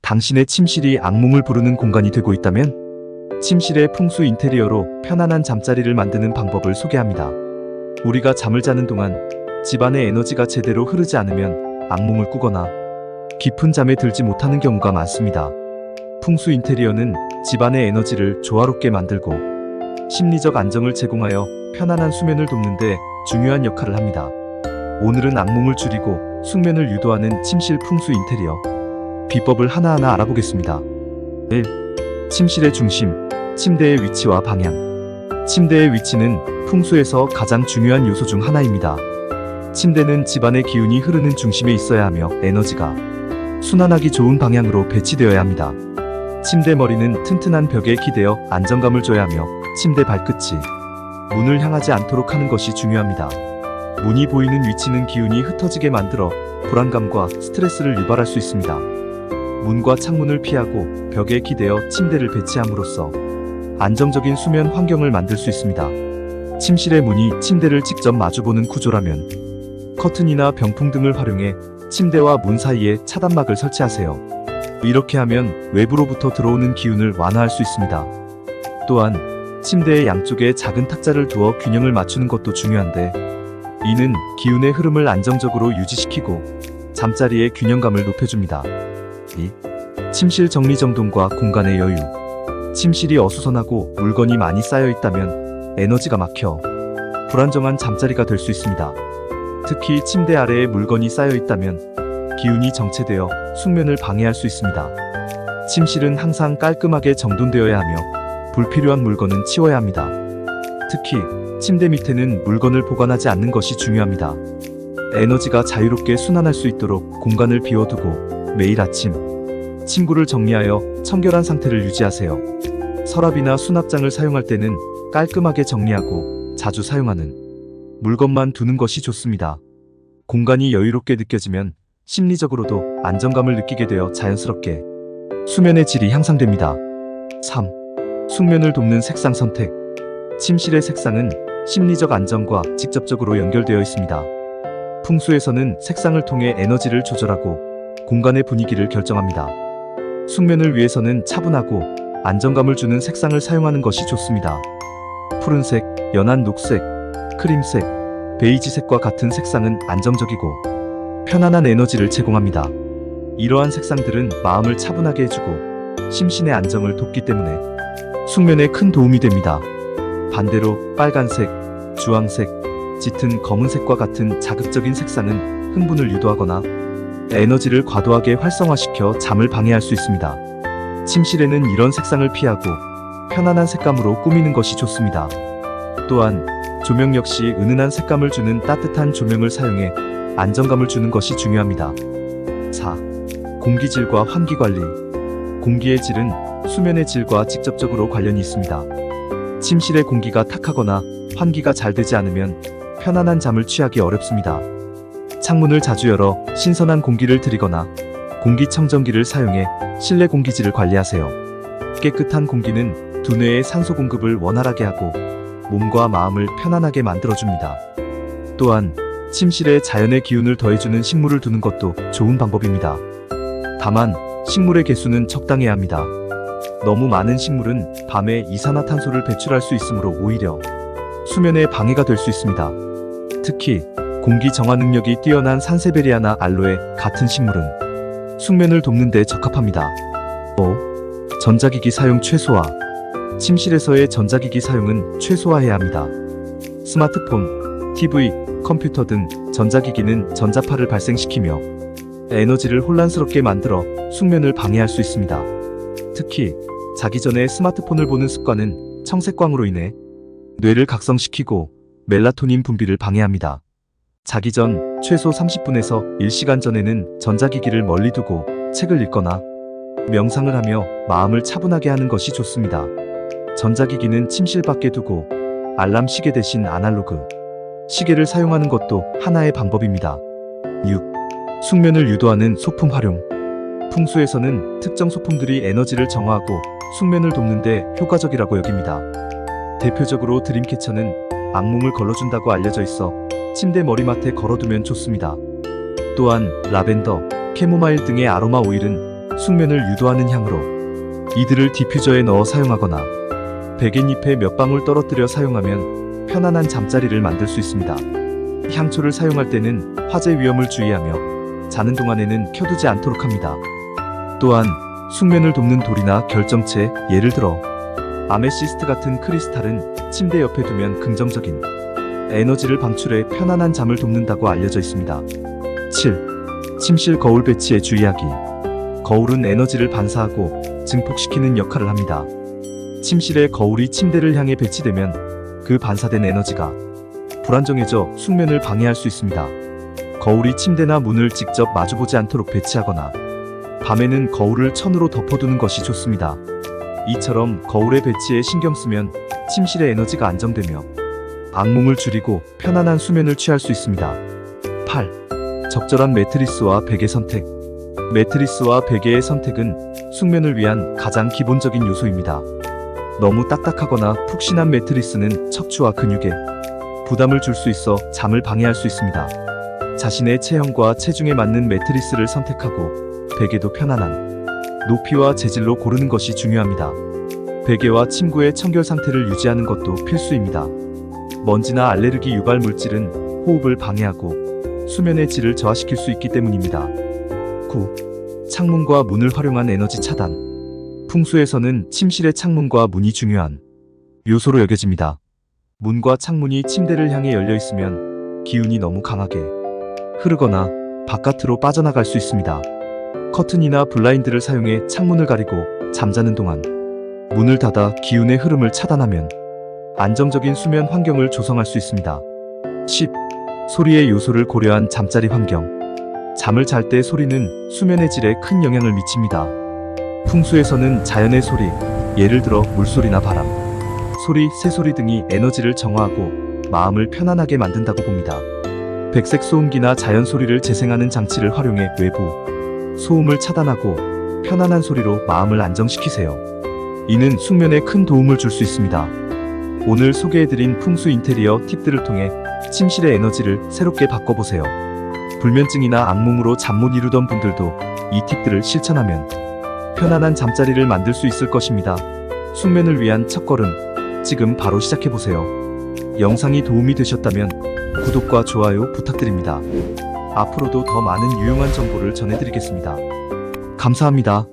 당신의 침실이 악몽을 부르는 공간이 되고 있다면 침실의 풍수 인테리어로 편안한 잠자리를 만드는 방법을 소개합니다. 우리가 잠을 자는 동안 집안의 에너지가 제대로 흐르지 않으면 악몽을 꾸거나 깊은 잠에 들지 못하는 경우가 많습니다. 풍수 인테리어는 집안의 에너지를 조화롭게 만들고 심리적 안정을 제공하여 편안한 수면을 돕는 데 중요한 역할을 합니다. 오늘은 악몽을 줄이고 숙면을 유도하는 침실 풍수 인테리어 비법을 하나하나 알아보겠습니다. 1. 침실의 중심, 침대의 위치와 방향. 침대의 위치는 풍수에서 가장 중요한 요소 중 하나입니다. 침대는 집안의 기운이 흐르는 중심에 있어야 하며 에너지가 순환하기 좋은 방향으로 배치되어야 합니다. 침대 머리는 튼튼한 벽에 기대어 안정감을 줘야 하며 침대 발끝이 문을 향하지 않도록 하는 것이 중요합니다. 문이 보이는 위치는 기운이 흩어지게 만들어 불안감과 스트레스를 유발할 수 있습니다. 문과 창문을 피하고 벽에 기대어 침대를 배치함으로써 안정적인 수면 환경을 만들 수 있습니다. 침실의 문이 침대를 직접 마주보는 구조라면 커튼이나 병풍 등을 활용해 침대와 문 사이에 차단막을 설치하세요. 이렇게 하면 외부로부터 들어오는 기운을 완화할 수 있습니다. 또한 침대의 양쪽에 작은 탁자를 두어 균형을 맞추는 것도 중요한데 이는 기운의 흐름을 안정적으로 유지시키고 잠자리의 균형감을 높여줍니다. 2. 침실 정리정돈과 공간의 여유. 침실이 어수선하고 물건이 많이 쌓여 있다면 에너지가 막혀 불안정한 잠자리가 될 수 있습니다. 특히 침대 아래에 물건이 쌓여 있다면 기운이 정체되어 숙면을 방해할 수 있습니다. 침실은 항상 깔끔하게 정돈되어야 하며 불필요한 물건은 치워야 합니다. 특히 침대 밑에는 물건을 보관하지 않는 것이 중요합니다. 에너지가 자유롭게 순환할 수 있도록 공간을 비워두고 매일 아침 침구를 정리하여 청결한 상태를 유지하세요. 서랍이나 수납장을 사용할 때는 깔끔하게 정리하고 자주 사용하는 물건만 두는 것이 좋습니다. 공간이 여유롭게 느껴지면 심리적으로도 안정감을 느끼게 되어 자연스럽게 수면의 질이 향상됩니다. 3. 숙면을 돕는 색상 선택. 침실의 색상은 심리적 안정과 직접적으로 연결되어 있습니다. 풍수에서는 색상을 통해 에너지를 조절하고 공간의 분위기를 결정합니다. 숙면을 위해서는 차분하고 안정감을 주는 색상을 사용하는 것이 좋습니다. 푸른색, 연한 녹색, 크림색, 베이지색과 같은 색상은 안정적이고 편안한 에너지를 제공합니다. 이러한 색상들은 마음을 차분하게 해주고 심신의 안정을 돕기 때문에 숙면에 큰 도움이 됩니다. 반대로 빨간색, 주황색, 짙은 검은색과 같은 자극적인 색상은 흥분을 유도하거나 에너지를 과도하게 활성화시켜 잠을 방해할 수 있습니다. 침실에는 이런 색상을 피하고 편안한 색감으로 꾸미는 것이 좋습니다. 또한 조명 역시 은은한 색감을 주는 따뜻한 조명을 사용해 안정감을 주는 것이 중요합니다. 4. 공기질과 환기관리. 공기의 질은 수면의 질과 직접적으로 관련이 있습니다. 침실의 공기가 탁하거나 환기가 잘 되지 않으면 편안한 잠을 취하기 어렵습니다. 창문을 자주 열어 신선한 공기를 들이거나 공기청정기를 사용해 실내 공기질을 관리하세요. 깨끗한 공기는 두뇌의 산소 공급을 원활하게 하고 몸과 마음을 편안하게 만들어줍니다. 또한 침실에 자연의 기운을 더해주는 식물을 두는 것도 좋은 방법입니다. 다만 식물의 개수는 적당해야 합니다. 너무 많은 식물은 밤에 이산화탄소를 배출할 수 있으므로 오히려 수면에 방해가 될 수 있습니다. 특히 공기 정화 능력이 뛰어난 산세베리아나 알로에 같은 식물은 숙면을 돕는 데 적합합니다. 5. 전자기기 사용 최소화. 침실에서의 전자기기 사용은 최소화해야 합니다. 스마트폰, TV, 컴퓨터 등 전자기기는 전자파를 발생시키며 에너지를 혼란스럽게 만들어 숙면을 방해할 수 있습니다. 특히 자기 전에 스마트폰을 보는 습관은 청색광으로 인해 뇌를 각성시키고 멜라토닌 분비를 방해합니다. 자기 전 최소 30분에서 1시간 전에는 전자기기를 멀리 두고 책을 읽거나 명상을 하며 마음을 차분하게 하는 것이 좋습니다. 전자기기는 침실 밖에 두고 알람 시계 대신 아날로그 시계를 사용하는 것도 하나의 방법입니다. 6. 숙면을 유도하는 소품 활용. 풍수에서는 특정 소품들이 에너지를 정화하고 숙면을 돕는 데 효과적이라고 여깁니다. 대표적으로 드림캐쳐는 악몽을 걸러준다고 알려져 있어 침대 머리맡에 걸어두면 좋습니다. 또한 라벤더, 캐모마일 등의 아로마 오일은 숙면을 유도하는 향으로 이들을 디퓨저에 넣어 사용하거나 베갯잎에 몇 방울 떨어뜨려 사용하면 편안한 잠자리를 만들 수 있습니다. 향초를 사용할 때는 화재 위험을 주의하며 자는 동안에는 켜두지 않도록 합니다. 또한 숙면을 돕는 돌이나 결정체, 예를 들어 아메시스트 같은 크리스탈은 침대 옆에 두면 긍정적인 에너지를 방출해 편안한 잠을 돕는다고 알려져 있습니다. 7. 침실 거울 배치에 주의하기. 거울은 에너지를 반사하고 증폭시키는 역할을 합니다. 침실에 거울이 침대를 향해 배치되면 그 반사된 에너지가 불안정해져 숙면을 방해할 수 있습니다. 거울이 침대나 문을 직접 마주보지 않도록 배치하거나 밤에는 거울을 천으로 덮어두는 것이 좋습니다. 이처럼 거울의 배치에 신경 쓰면 침실의 에너지가 안정되며 악몽을 줄이고 편안한 수면을 취할 수 있습니다. 8. 적절한 매트리스와 베개 선택. 매트리스와 베개의 선택은 숙면을 위한 가장 기본적인 요소입니다. 너무 딱딱하거나 푹신한 매트리스는 척추와 근육에 부담을 줄 수 있어 잠을 방해할 수 있습니다. 자신의 체형과 체중에 맞는 매트리스를 선택하고 베개도 편안한 높이와 재질로 고르는 것이 중요합니다. 베개와 침구의 청결 상태를 유지하는 것도 필수입니다. 먼지나 알레르기 유발 물질은 호흡을 방해하고 수면의 질을 저하시킬 수 있기 때문입니다. 9. 창문과 문을 활용한 에너지 차단. 풍수에서는 침실의 창문과 문이 중요한 요소로 여겨집니다. 문과 창문이 침대를 향해 열려 있으면 기운이 너무 강하게 흐르거나 바깥으로 빠져나갈 수 있습니다. 커튼이나 블라인드를 사용해 창문을 가리고 잠자는 동안 문을 닫아 기운의 흐름을 차단하면 안정적인 수면 환경을 조성할 수 있습니다. 10. 소리의 요소를 고려한 잠자리 환경. 잠을 잘 때 소리는 수면의 질에 큰 영향을 미칩니다. 풍수에서는 자연의 소리, 예를 들어 물소리나 바람, 소리, 새소리 등이 에너지를 정화하고 마음을 편안하게 만든다고 봅니다. 백색 소음기나 자연 소리를 재생하는 장치를 활용해 외부 소음을 차단하고 편안한 소리로 마음을 안정시키세요. 이는 숙면에 큰 도움을 줄 수 있습니다. 오늘 소개해드린 풍수 인테리어 팁들을 통해 침실의 에너지를 새롭게 바꿔보세요. 불면증이나 악몽으로 잠 못 이루던 분들도 이 팁들을 실천하면 편안한 잠자리를 만들 수 있을 것입니다. 숙면을 위한 첫걸음, 지금 바로 시작해보세요. 영상이 도움이 되셨다면 구독과 좋아요 부탁드립니다. 앞으로도 더 많은 유용한 정보를 전해드리겠습니다. 감사합니다.